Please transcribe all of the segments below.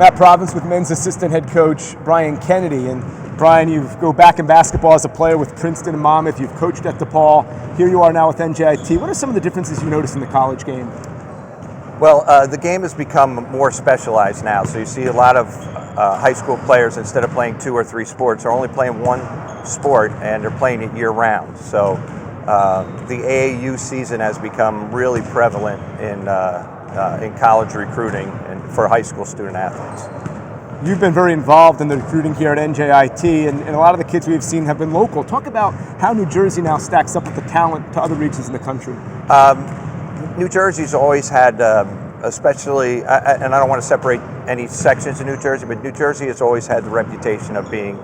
Matt Province with men's assistant head coach Brian Kennedy. And Brian, you go back in basketball as a player with Princeton and Monmouth. You've coached at DePaul. Here you are now with NJIT. What are some of the differences you notice in the college game? Well, the game has become more specialized now. So you see a lot of high school players, instead of playing 2 or 3 sports, are only playing one sport, and they're playing it year round. So the AAU season has become really prevalent in college recruiting and for high school student athletes. You've been very involved in the recruiting here at NJIT, and a lot of the kids we've seen have been local. Talk about how New Jersey now stacks up with the talent to other regions in the country. New Jersey's always had, especially, and I don't want to separate any sections of New Jersey, but New Jersey has always had the reputation of being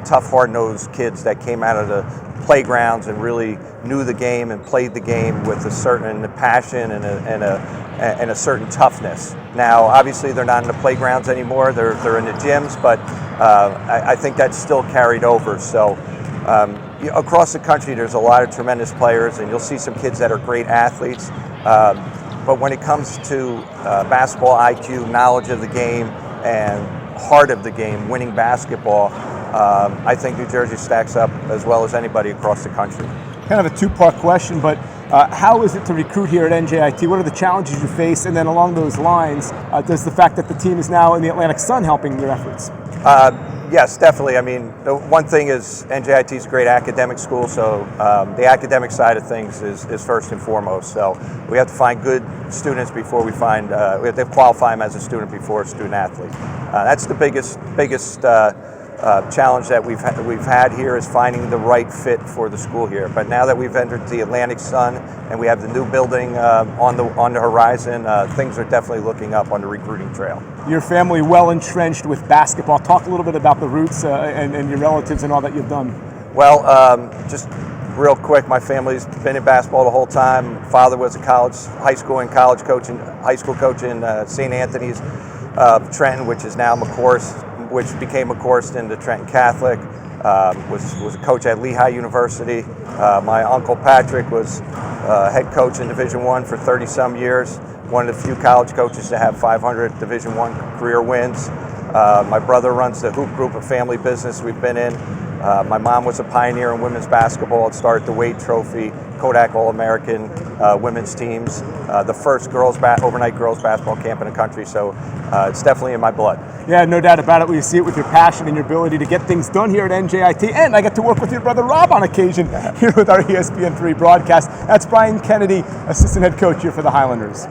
tough, hard-nosed kids that came out of the playgrounds and really knew the game and played the game with a certain passion and a certain toughness. Now, obviously, they're not in the playgrounds anymore; they're in the gyms, but I think that's still carried over. So. Across the country, there's a lot of tremendous players, and you'll see some kids that are great athletes. But when it comes to basketball IQ, knowledge of the game, and heart of the game, winning basketball, I think New Jersey stacks up as well as anybody across the country. Kind of a two-part question, but how is it to recruit here at NJIT? What are the challenges you face? And then along those lines, does the fact that the team is now in the Atlantic Sun helping your efforts? Yes, definitely. I mean, the one thing is NJIT is a great academic school, so the academic side of things is first and foremost. So we have to find good students before we have to qualify them as a student before a student athlete. That's the biggest challenge that we've had here, is finding the right fit for the school here. But now that we've entered the Atlantic Sun and we have the new building on the horizon, things are definitely looking up on the recruiting trail. Your family well entrenched with basketball. Talk a little bit about the roots and your relatives and all that you've done. Well, just real quick, my family's been in basketball the whole time. Father was a high school coach in St. Anthony's, Trenton, which is now McCourse, which became McCourse into Trenton Catholic. Was a coach at Lehigh University. My uncle Patrick was head coach in Division I for 30-some years. One of the few college coaches to have 500 Division I career wins. My brother runs the Hoop Group, a family business we've been in. My mom was a pioneer in women's basketball. It started the Wade Trophy, Kodak All-American women's teams, the first overnight girls basketball camp in the country. So it's definitely in my blood. Yeah, no doubt about it. We see it with your passion and your ability to get things done here at NJIT. And I get to work with your brother Rob on occasion here with our ESPN3 broadcast. That's Brian Kennedy, assistant head coach here for the Highlanders.